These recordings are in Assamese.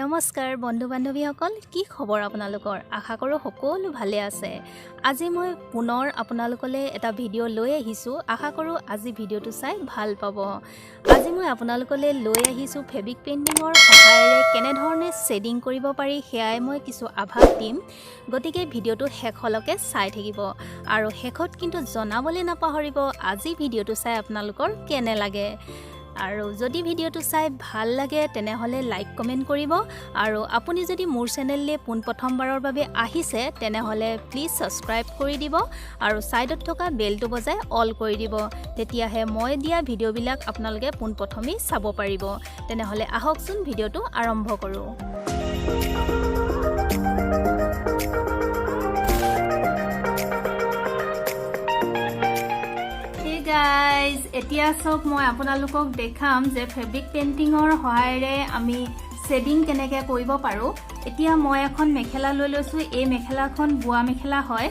নমস্কাৰ বন্ধু বান্ধৱীসকল, কি খবৰ আপোনালোকৰ? আশা কৰোঁ সকলো ভালে আছে। আজি মই পুনৰ আপোনালোকলৈ এটা ভিডিঅ' লৈ আহিছোঁ। আশা কৰোঁ আজি ভিডিঅ'টো চাই ভাল পাব। আজি মই আপোনালোকলৈ লৈ আহিছোঁ ফেব্ৰিক পেইণ্টিঙৰ সহায়েৰে কেনেধৰণে শ্বেডিং কৰিব পাৰি সেয়াই মই কিছু আভাস দিম। গতিকে ভিডিঅ'টো শেষলৈকে চাই থাকিব আৰু শেষত কিন্তু জনাবলৈ নাপাহৰিব আজি ভিডিঅ'টো চাই আপোনালোকৰ কেনে লাগে। আৰু যদি ভিডিঅ'টো চাই ভাল লাগে তেনেহ'লে লাইক কমেণ্ট কৰিব আৰু আপুনি যদি মোৰ চেনেললৈ পোনপ্ৰথমবাৰৰ বাবে আহিছে তেনেহ'লে প্লিজ ছাবস্ক্ৰাইব কৰি দিব আৰু ছাইডত থকা বেলটো বজাই অল কৰি দিব। তেতিয়াহে মই দিয়া ভিডিঅ'বিলাক আপোনালোকে পোনপ্ৰথমেই চাব পাৰিব। তেনেহ'লে আহকচোন ভিডিঅ'টো আৰম্ভ কৰোঁ। গাইজ, এতিয়া চব মই আপোনালোকক দেখাম যে ফেব্ৰিক পেইণ্টিঙৰ সহায়েৰে আমি শ্বেডিং কেনেকৈ কৰিব পাৰোঁ। এতিয়া মই এখন মেখেলা লৈ লৈছোঁ। এই মেখেলাখন বোৱা মেখেলা হয়।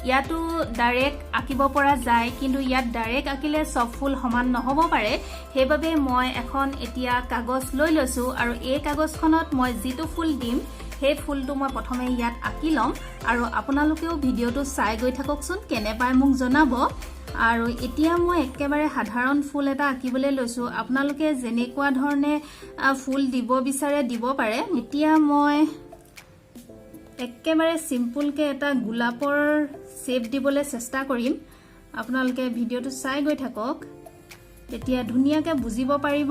ইয়াতো ডাইৰেক্ট আঁকিব পৰা যায়, কিন্তু ইয়াত ডাইৰেক্ট আঁকিলে চব ফুল সমান নহ'ব পাৰে। সেইবাবে মই এখন এতিয়া কাগজ লৈ লৈছোঁ আৰু এই কাগজখনত মই যিটো ফুল দিম সেই ফুলটো মই প্ৰথমে ইয়াত আঁকি ল'ম আৰু আপোনালোকেও ভিডিঅ'টো চাই গৈ থাককচোন, কেনে পায় মোক জনাব। আৰু এতিয়া মই একেবাৰে সাধাৰণ ফুল এটা আঁকিবলৈ লৈছোঁ। আপোনালোকে যেনেকুৱা ধৰণে ফুল দিব বিচাৰে দিব পাৰে। এতিয়া মই একেবাৰে চিম্পুলকৈ এটা গোলাপৰ শ্বেপ দিবলৈ চেষ্টা কৰিম। আপোনালোকে ভিডিঅ'টো চাই গৈ থাকক, তেতিয়া ধুনীয়াকৈ বুজিব পাৰিব।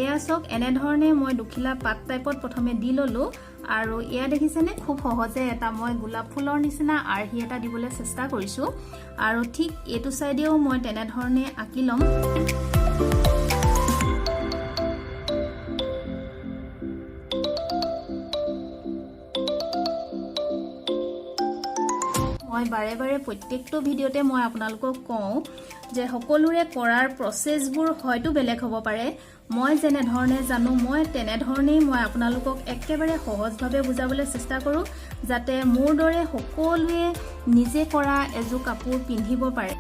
এয়া চাওক, এনেধৰণে মই দুখিলা পাত টাইপত প্ৰথমে দি ল'লোঁ আৰু এয়া দেখিছেনে, খুব সহজে এটা মই গোলাপ ফুলৰ নিচিনা আৰ্হি এটা দিবলৈ চেষ্টা কৰিছোঁ। আৰু ঠিক এইটো চাইডেও মই তেনেধৰণে আঁকি ল'ম। মই বাৰে বাৰে প্ৰত্যেকটো ভিডিঅ'তে মই আপোনালোকক কওঁ যে সকলোৰে কৰাৰ প্ৰচেছবোৰ হয়তো বেলেগ হ'ব পাৰে। মই যেনেধৰণে জানো মই তেনেধৰণেই মই আপোনালোকক একেবাৰে সহজভাৱে বুজাবলৈ চেষ্টা কৰোঁ, যাতে মোৰ দৰে সকলোৱে নিজে কৰা এযোৰ কাপোৰ পিন্ধিব পাৰে।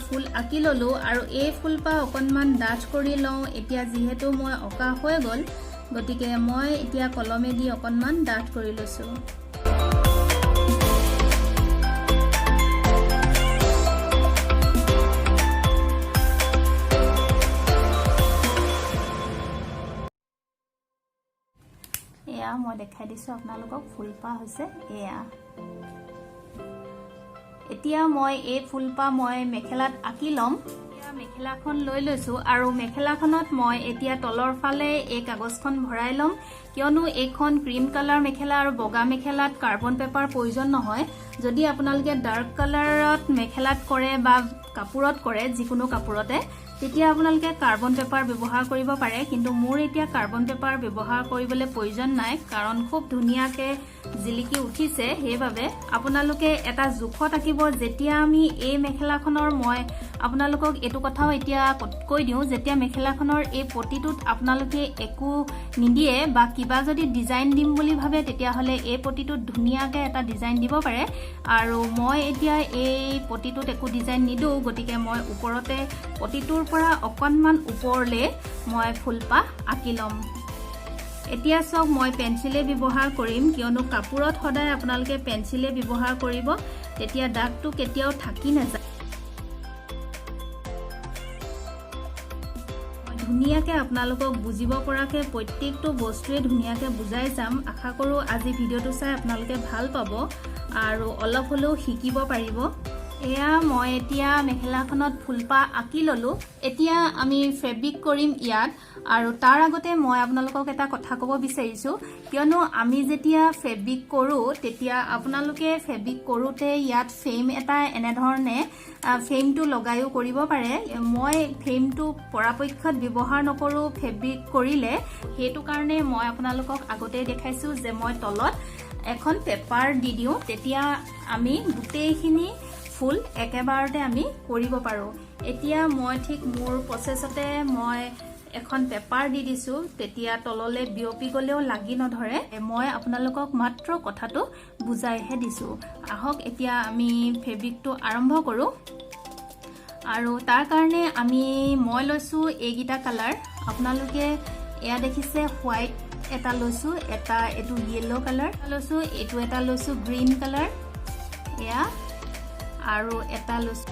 ফুল আঁকি ল'লোঁ আৰু এই ফুলপাহ অকণমান ডাঠ কৰি লওঁ। এতিয়া যিহেতু মই অঁকা হৈ গ'ল, গতিকে মই এতিয়া কলমেদি অকণমান ডাঠ কৰি লৈছোঁ। এয়া মই দেখাই দিছোঁ আপোনালোকক, ফুলপাহ হৈছে এয়া। এতিয়া মই এই ফুলপাহ মই মেখেলাত আঁকি ল'ম। এতিয়া মেখেলাখন লৈ লৈছোঁ আৰু মেখেলাখনত মই এতিয়া তলৰ ফালে এই কাগজখন ভৰাই ল'ম, কিয়নো এইখন ক্ৰীম কালাৰ মেখেলা আৰু বগা মেখেলাত কাৰ্বন পেপাৰ প্ৰয়োজন নহয়। যদি আপোনালোকে ডাৰ্ক কালাৰত মেখেলাত কৰে বা কাপোৰত কৰে, যিকোনো কাপোৰতে, তেতিয়া আপোনালোকে কাৰ্বন পেপাৰ ব্যৱহাৰ কৰিব পাৰে। কিন্তু মোৰ এতিয়া কাৰ্বন পেপাৰ ব্যৱহাৰ কৰিবলৈ প্ৰয়োজন নাই, কাৰণ খুব ধুনীয়াকৈ জিলিকি উঠিছে। সেইবাবে আপোনালোকে এটা জোখত আঁকিব। যেতিয়া আমি এই মেখেলাখনৰ, মই আপোনালোকক এইটো কথাও এতিয়া কৈ দিওঁ, যেতিয়া মেখেলাখনৰ এই পটিটোত আপোনালোকে একো নিদিয়ে বা কিবা যদি ডিজাইন দিম বুলি ভাবে, তেতিয়াহ'লে এই পটিটোত ধুনীয়াকৈ এটা ডিজাইন দিব পাৰে। আৰু মই এতিয়া এই পটিটোত একো ডিজাইন নিদিওঁ, গতিকে মই ওপৰতে পটিটোৰ পৰা অকণমান ওপৰলৈ মই ফুলপাহ আঁকি ল'ম। এতিয়া চাওক, মই পেঞ্চিলে ব্যৱহাৰ কৰিম, কিয়নো কাপোৰত সদায় আপোনালোকে পেঞ্চিলে ব্যৱহাৰ কৰিব, তেতিয়া দাগটো কেতিয়াও থাকি নাযায়। মই ধুনীয়াকৈ আপোনালোকক বুজিব পৰাকৈ প্ৰত্যেকটো বস্তুৱে ধুনীয়াকৈ বুজাই যাম। আশা কৰোঁ আজি ভিডিঅ'টো চাই আপোনালোকে ভাল পাব আৰু অলপ হ'লেও শিকিব পাৰিব। এয়া মই এতিয়া মেখেলাখনত ফুলপাহ আঁকি ল'লোঁ। এতিয়া আমি ফেব্ৰিক কৰিম ইয়াত, আৰু তাৰ আগতে মই আপোনালোকক এটা কথা ক'ব বিচাৰিছোঁ, কিয়নো আমি যেতিয়া ফেব্ৰিক কৰোঁ তেতিয়া আপোনালোকে ফেব্ৰিক কৰোঁতে ইয়াত ফ্ৰেম এটা এনেধৰণে ফ্ৰেমটো লগায়ো কৰিব পাৰে। মই ফ্ৰেমটো পৰাপক্ষত ব্যৱহাৰ নকৰোঁ ফেব্ৰিক কৰিলে, সেইটো কাৰণে মই আপোনালোকক আগতেই দেখাইছোঁ যে মই তলত এখন পেপাৰ দি দিওঁ, তেতিয়া আমি গোটেইখিনি ফুল একেবাৰতে আমি কৰিব পাৰো এতিয়া মই ঠিক মোৰ প্ৰচেছতে মই এখন পেপাৰ দি দিছো তেতিয়া তললে বিয়পি গলেও লাগি নধৰে মই আপোনালোকক মাত্ৰ কথাটো বুজাইহে দিছো আহক এতিয়া আমি ফেব্ৰিকটো আৰম্ভ কৰো আৰু তাৰ কাৰণে মই লৈছো এইগিটা কালাৰ আপোনালোকে এয়া দেখিছে হোৱাইট এটা লৈছো এটা এটো ইয়েলো কালাৰ লৈছো এটো এটা লৈছো গ্ৰীন কালাৰ এয়া আৰু এটা লৈছো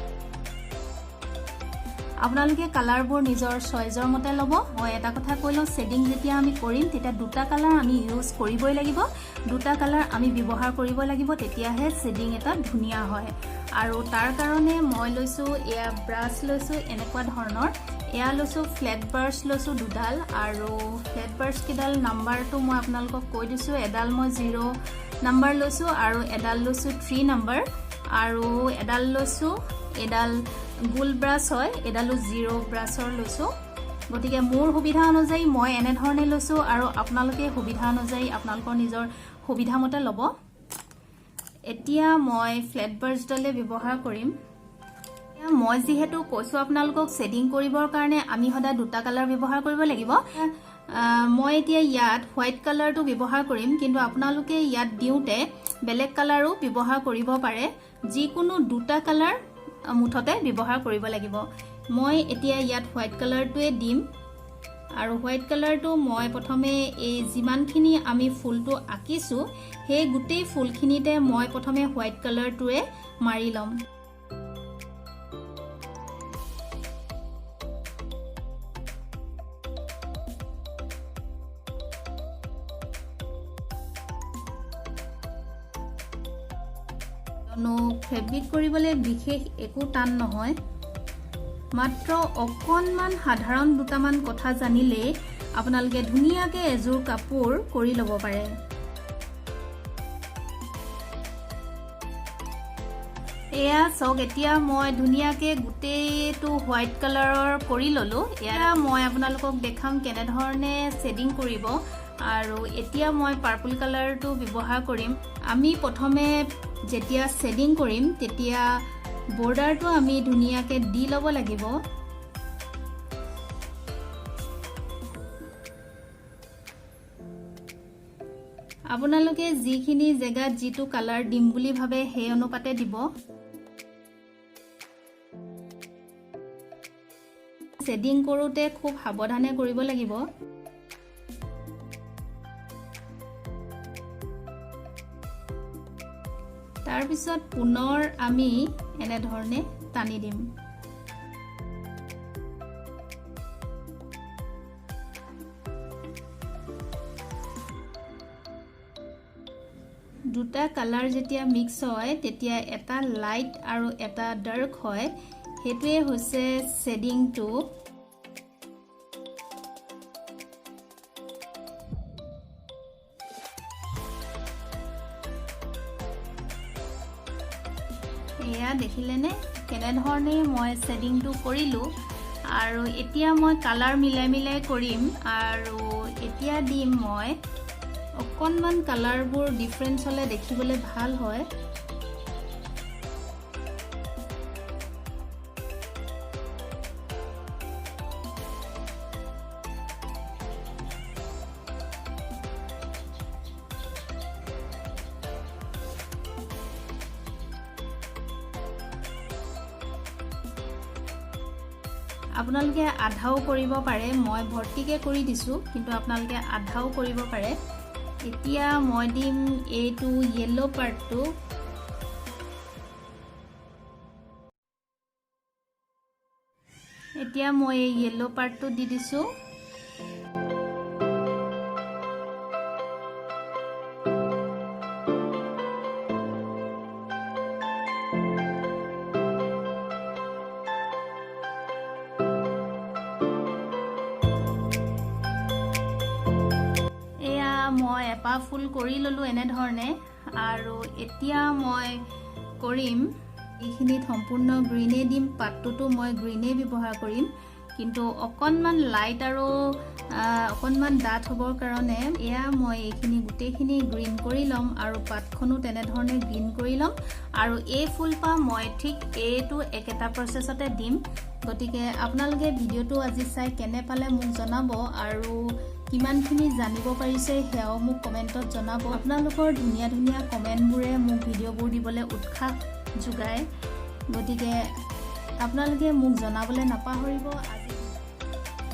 আপোনালোকে কালাৰবোৰ নিজৰ চয়েজৰ মতে ল'ব মই এটা কথা কৈলো শেডিং যেতিয়া আমি কৰিম তেতিয়া দুটা কালাৰ আমি ইউজ কৰিবই লাগিব দুটা কালাৰ আমি ব্যৱহাৰ কৰিব লাগিব তেতিয়াহে শেডিং এটা ধুনিয়া হয় আৰু তাৰ কাৰণে মই লৈছো এয়া ব্ৰাছ লৈছো এনেকুৱা ধৰণৰ এয়া লৈছো ফ্লেট ব্ৰাছ লৈছো দুডাল আৰু ফ্লেট ব্ৰাছ কিডাল নাম্বাৰটো মই আপোনালোকক কৈ দিছো এডাল মই 0 নাম্বাৰ লৈছো আৰু এডাল লৈছো 3 নাম্বাৰ আৰু এডাল লৈছো এডাল গোল ব্ৰাছ হয় এডালো 0 ব্ৰাছৰ লৈছো গতিকে মোৰ সুবিধা অনুযায়ী মই এনে ধৰণে লৈছো আৰু আপোনালোকে সুবিধা অনুযায়ী আপোনালোকৰ নিজৰ সুবিধা মতে ল'ব এতিয়া মই ফ্লেট ব্ৰাছডালে ব্যৱহাৰ কৰিম মই যেহেতু কৈছো আপোনালোকক শেডিং কৰিবৰ কাৰণে আমি সদা দুটা কালাৰ ব্যৱহাৰ কৰিব লাগিব মই এতিয়া ইয়াত হোৱাইট কালাৰটো ব্যৱহাৰ কৰিম কিন্তু আপোনালোকে ইয়াত দিওতে বেলেগ কালাৰো ব্যৱহাৰ কৰিব পাৰে যিকোনো দুটা কালাৰ মুঠতে ব্যৱহাৰ কৰিব লাগিব মই এতিয়া ইয়াত হোৱাইট কালাৰটোৱে দিম আৰু হোৱাইট কালাৰটো মই প্ৰথমে এই যিমানখিনি আমি ফুলটো আঁকিছো সেই গুটেই ফুলখিনিতে মই প্ৰথমে হোৱাইট কালাৰটোৱে মাৰি লম ফেব্ৰিক কৰিবলৈ বিশেষ একো টান নহয় মাত্ৰ অকনমান সাধাৰণ দুটামান কথা জানিলে আপোনালোকে ধুনিয়াকে এজোৰ কাপোৰ কৰি ল'ব পাৰে এয়া সক এতিয়া মই ধুনিয়াকে গুটেটো হোৱাইট কালাৰৰ কৰি ললো এয়া মই আপোনালোকক দেখাম কেনে ধৰণে শেডিং কৰিব আৰু এতিয়া মই পাৰ্পল কালাৰটো ব্যৱহাৰ কৰিম আমি প্ৰথমে যেতিয়া শেডিং কৰিম তেতিয়া বৰ্ডাৰটো আমি ধুনিয়াকে দি ল'ব লাগিব আপোনালোকে যিখিনি জেগাত যিটো কালাৰ দিম বুলি ভাবে সেই অনুপাতে দিব শেডিং কৰোতে খুব সাৱধানে কৰিব লাগিব তাৰ পিছত পুনৰ আমি এনে ধৰণে টানি দিম দুটা কালাৰ যেতিয়া মিক্স হয় তেতিয়া এটা লাইট আৰু এটা ডাৰ্ক হয় হেতুৱে হৈছে শেডিংটো এয়া দেখিলেনে কেনে ধৰণে মই শেডিংটো কৰিলো আৰু এতিয়া মই কালাৰ মিলাই মিলাই কৰিম আৰু এতিয়া দিম মই অকনমান কালাৰবোৰ ডিফাৰেন্স হলে দেখিবলৈ ভাল হয় আপোনালোকে আধাও কৰিব পাৰে মই ভৰ্তিকে কৰি দিছো কিন্তু আপোনালোকে আধাও কৰিব পাৰে এতিয়া মই দিম এইটো ইয়েলো পাৰ্টটো এতিয়া মই এই ইয়েলো পাৰ্টটো দি দিছো মই এপা ফুল কৰি ললো এনে ধৰণে আৰু এতিয়া মই কৰিম এইখিনিত সম্পূৰ্ণ গ্ৰীনে দিম পাটটোতো মই গ্ৰীনে ব্যৱহাৰ কৰিম কিন্তু অকনমান লাইট আৰু অকনমান ডাঠ হ'বৰ কাৰণে এয়া মই এইখিনি গোটেইখিনি গ্ৰীণ কৰি ল'ম আৰু পাতখনো তেনেধৰণে গ্ৰীণ কৰি ল'ম আৰু এই ফুলপাহ মই ঠিক এইটো একেটা প্ৰচেছতে দিম গতিকে আপোনালোকে ভিডিঅ'টো আজি চাই কেনে পালে মোক জনাব আৰু কিমানখিনি জানিব পাৰিছে হেও মোক কমেন্টত জনাব আপোনালোকৰ ধুনীয়া ধুনীয়া কমেন্টবোৰে মোক ভিডিঅ'বোৰ দিবলৈ উৎসাহ যোগায় গতিকে আপোনালোকে মোক জনাবলৈ নাপাহৰিব আজি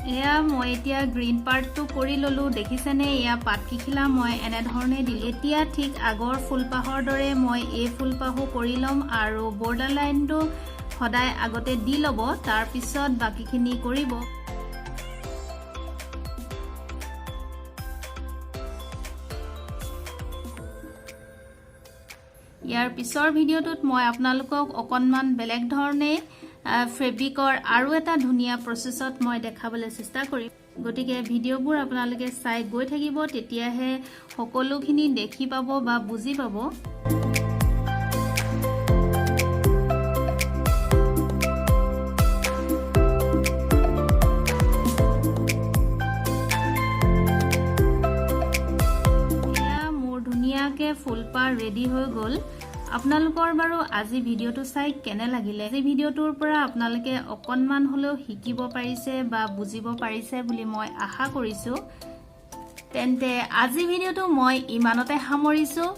এয়া মই এতিয়া গ্ৰীণ পাৰ্টটো কৰি ললো দেখিছেনে এয়া পাতকিখিলা মই এনে ধৰণে দিলো এতিয়া ঠিক আগৰ ফুলপাহৰ দৰে মই এই ফুলপাহো কৰি লম আৰু বৰ্ডাৰ লাইনটো সদায় আগতে দি ল'ব তাৰ পিছত বাকিখিনি কৰিব ইয়াৰ পিছৰ ভিডিঅ'টোত মই আপোনালোকক অকনমান বেলেগ ধৰণে ফেব্ৰিকৰ আৰু এটা ধুনীয়া প্ৰচেছত মই দেখাবলৈ চেষ্টা কৰিম গতিকে ভিডিঅ'বোৰ আপোনালোকে চাই গৈ থাকিব তেতিয়াহে সকলোখিনি দেখি পাব বা বুজি পাব ফুলপাহ ৰেডি হৈ গ'ল আপোনালোকৰ বাৰু আজি ভিডিঅ'টো চাই কেনে লাগিলে এই ভিডিঅ'টোৰ পৰা আপোনালোকে অকনমান হলেও শিকিব পাৰিছে বা বুজিব পাৰিছে বুলি মই আশা কৰিছো তেন্তে আজি ভিডিঅ'টো মই ইমানতে সামৰিছো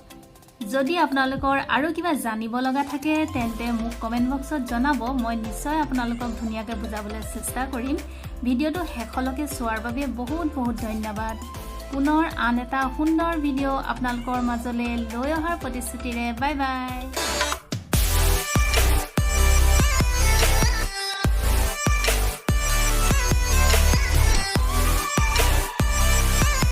যদি আপোনালোকৰ আৰু কিবা জানিব লগা থাকে তেন্তে মোক কমেন্ট বক্সত জনাব মই নিশ্চয় আপোনালোকক ধুনীয়াকৈ বুজাবলৈ চেষ্টা কৰিম ভিডিঅ'টো শেষলৈকে চোৱাৰ বাবে বহুত বহুত ধন্যবাদ পুনৰ আন এটা সুন্দৰ ভিডিঅ' আপোনালোকৰ মাজলৈ লৈ অহাৰ প্ৰতিশ্ৰুতিৰে বাই বাই